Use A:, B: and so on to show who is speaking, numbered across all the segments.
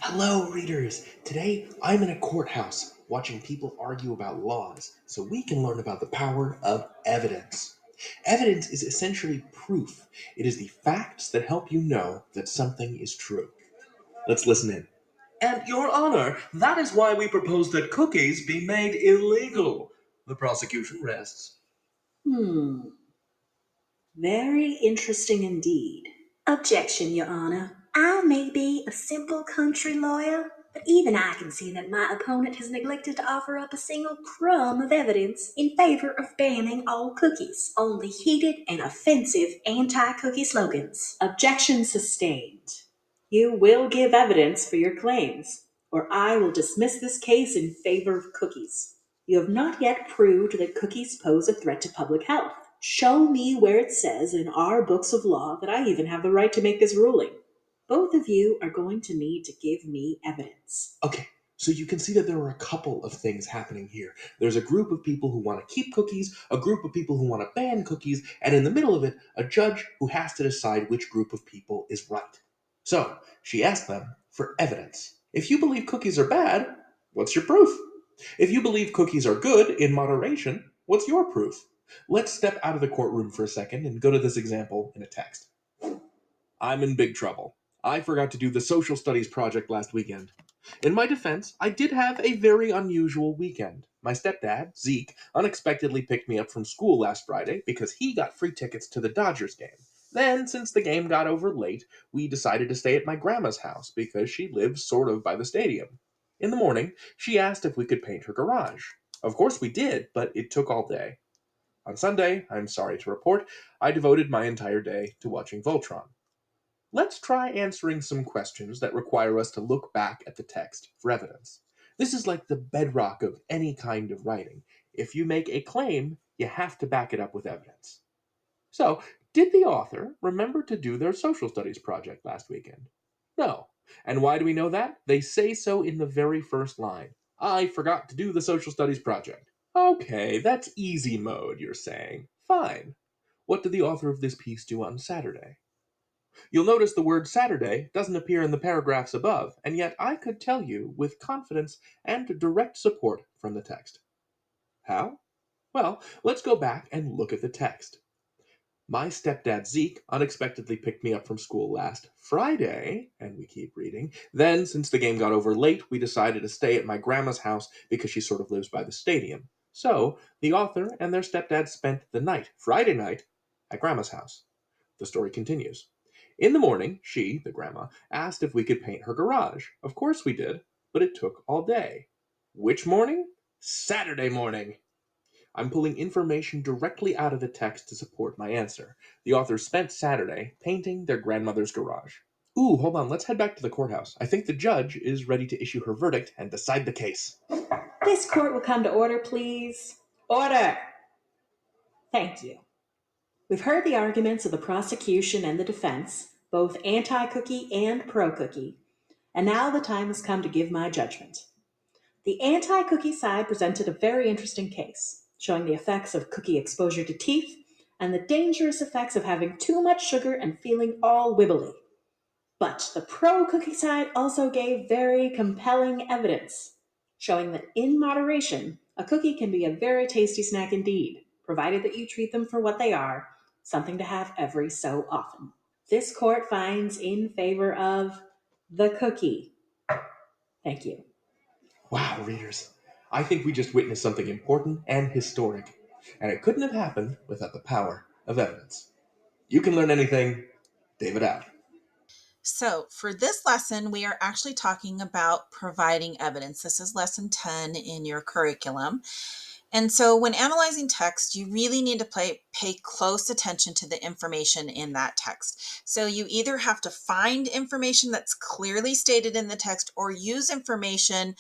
A: Hello, readers! Today, I'm in a courthouse watching people argue about laws so we can learn about the power of evidence. Evidence is essentially proof, it is the facts that help you know that something is true. Let's listen in. And, Your Honor, that is why we propose that cookies be made illegal. The prosecution rests.
B: Hmm, very interesting indeed. Objection, Your Honor. I may be a simple country lawyer, but even I can see that my opponent has neglected to offer up a single crumb of evidence in favor of banning all cookies on the heated and offensive anti cookie slogans. Objection sustained. You will give evidence for your claims, or I will dismiss this case in favor of cookies. You have not yet proved that cookies pose a threat to public health. Show me where it says in our books of law that I even have the right to make this ruling. Both of you are going to need to give me evidence.
A: Okay, so you can see that there are a couple of things happening here. There's a group of people who want to keep cookies, a group of people who want to ban cookies, and in the middle of it, a judge who has to decide which group of people is right. So, she asked them for evidence. If you believe cookies are bad, what's your proof? If you believe cookies are good in moderation, what's your proof? Let's step out of the courtroom for a second and go to this example in a text. I'm in big trouble. I forgot to do the social studies project last weekend. In my defense, I did have a very unusual weekend. My stepdad, Zeke, unexpectedly picked me up from school last Friday because he got free tickets to the Dodgers game. Then, since the game got over late, we decided to stay at my grandma's house because she lives sort of by the stadium. In the morning, she asked if we could paint her garage. Of course we did, but it took all day. On Sunday, I'm sorry to report, I devoted my entire day to watching Voltron. Let's try answering some questions that require us to look back at the text for evidence. This is like the bedrock of any kind of writing. If you make a claim, you have to back it up with evidence. So, did the author remember to do their social studies project last weekend? No. And why do we know that? They say so in the very first line. I forgot to do the social studies project. Okay, that's easy mode, you're saying. Fine. What did the author of this piece do on Saturday? You'll notice the word Saturday doesn't appear in the paragraphs above, and yet I could tell you with confidence and direct support from the text. How? Well, let's go back and look at the text. My stepdad Zeke unexpectedly picked me up from school last Friday, and we keep reading. Then, since the game got over late, we decided to stay at my grandma's house because she sort of lives by the stadium. So, the author and their stepdad spent the night, Friday night, at grandma's house. The story continues. In the morning, she, the grandma, asked if we could paint her garage. Of course we did, but it took all day. Which morning? Saturday morning. I'm pulling information directly out of the text to support my answer. The author spent Saturday painting their grandmother's garage. Ooh, hold on, let's head back to the courthouse. I think the judge is ready to issue her verdict and decide the case.
B: This court will come to order, please. Order! Thank you. We've heard the arguments of the prosecution and the defense, both anti cookie and pro cookie, and now the time has come to give my judgment. The anti cookie side presented a very interesting case, showing the effects of cookie exposure to teeth and the dangerous effects of having too much sugar and feeling all wibbly. But the pro cookie side also gave very compelling evidence, showing that in moderation, a cookie can be a very tasty snack indeed, provided that you treat them for what they are, something to have every so often. This court finds in favor of the cookie. Thank you.
A: Wow, readers. I think we just witnessed something important and historic, and it couldn't have happened without the power of evidence. You can learn anything. David out.
C: So, for this lesson, we are actually talking about providing evidence. This is lesson 10 in your curriculum. And so, when analyzing text, you really need to pay close attention to the information in that text. So, you either have to find information that's clearly stated in the text or use information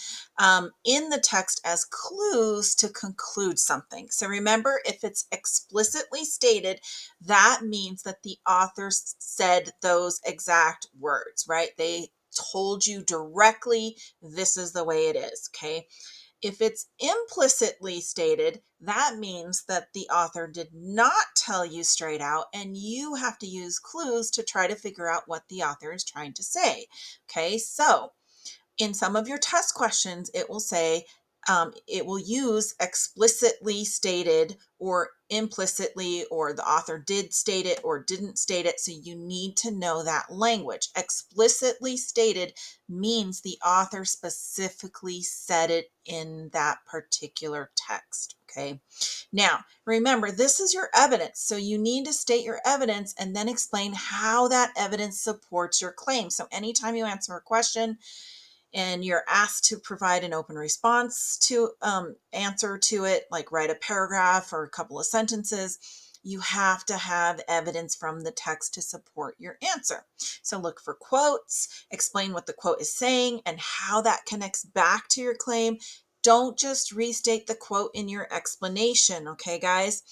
C: in the text as clues to conclude something. So, remember, if it's explicitly stated, that means that the authors said those exact words, right? They told you directly, this is the way it is, okay? If it's implicitly stated, that means that the author did not tell you straight out, and you have to use clues to try to figure out what the author is trying to say. Okay, so in some of your test questions, it will say, it will use explicitly stated or implicitly, or the author did state it or didn't state it. So you need to know that language. Explicitly stated means the author specifically said it in that particular text. Okay. Now, remember, this is your evidence. So you need to state your evidence and then explain how that evidence supports your claim. So anytime you answer a question, and you're asked to provide an open response to answer to it, like write a paragraph or a couple of sentences, you have to have evidence from the text to support your answer. So look for quotes, explain what the quote is saying and how that connects back to your claim. Don't just restate the quote in your explanation, okay, guys?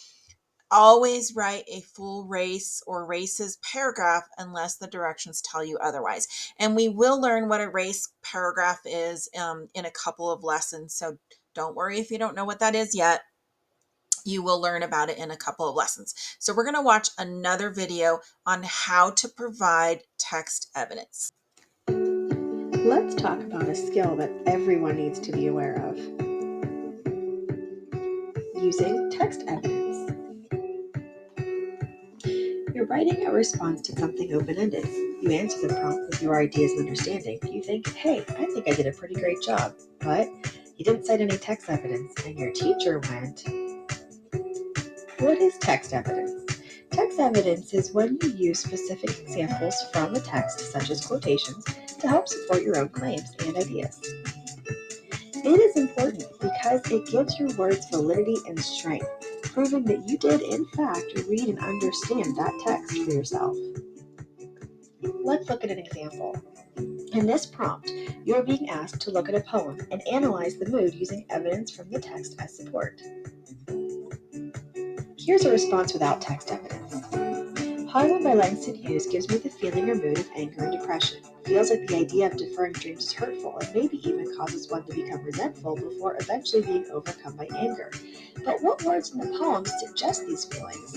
C: Always write a full race or races paragraph unless the directions tell you otherwise. And we will learn what a race paragraph is in a couple of lessons. So don't worry if you don't know what that is yet. You will learn about it in a couple of lessons. So we're going to watch another video on how to provide text evidence.
B: Let's talk about a skill that everyone needs to be aware of. Using text evidence. You're writing a response to something open-ended. You answer the prompt with your ideas and understanding. You think, hey, I think I did a pretty great job. But you didn't cite any text evidence, and your teacher went, what is text evidence? Text evidence is when you use specific examples from a text, such as quotations, to help support your own claims and ideas. It is important because it gives your words validity and strength, proving that you did, in fact, read and understand that text for yourself. Let's look at an example. In this prompt, you are being asked to look at a poem and analyze the mood using evidence from the text as support. Here's a response without text evidence. Harlem by Langston Hughes gives me the feeling or mood of anger and depression. Feels like the idea of deferring dreams is hurtful and maybe even causes one to become resentful before eventually being overcome by anger. But what words in the poem suggest these feelings?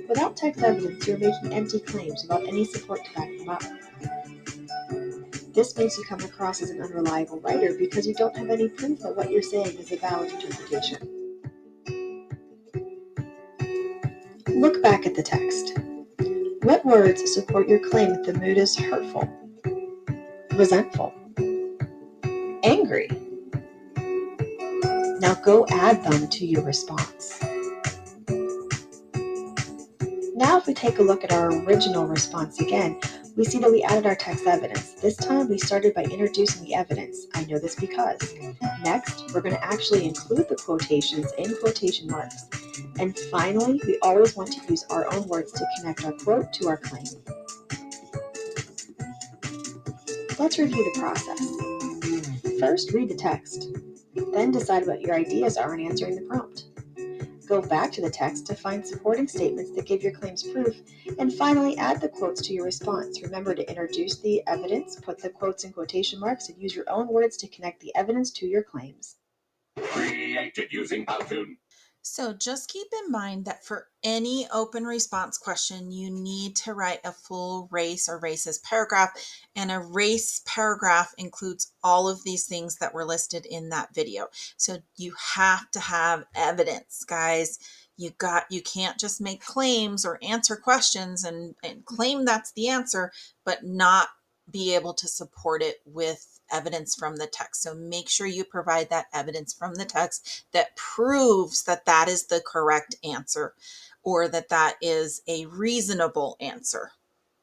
B: Without text evidence, you're making empty claims without any support to back them up. This makes you come across as an unreliable writer because you don't have any proof that what you're saying is a valid interpretation. Look back at the text. What words support your claim that the mood is hurtful, resentful, angry? Now go add them to your response. Now if we take a look at our original response again, we see that we added our text evidence. This time we started by introducing the evidence. I know this because. Next, we're going to actually include the quotations in quotation marks. And finally, we always want to use our own words to connect our quote to our claim. Let's review the process. First, read the text. Then decide what your ideas are in answering the prompt. Go back to the text to find supporting statements that give your claims proof, and finally add the quotes to your response. Remember to introduce the evidence, put the quotes in quotation marks, and use your own words to connect the evidence to your claims.
C: Created using Powtoon. So just keep in mind that for any open response question, you need to write a full race or races paragraph, and a race paragraph includes all of these things that were listed in that video. So you have to have evidence, guys. You can't just make claims or answer questions and claim that's the answer, but not be able to support it with evidence from the text. So make sure you provide that evidence from the text that proves that that is the correct answer, or that that is a reasonable answer.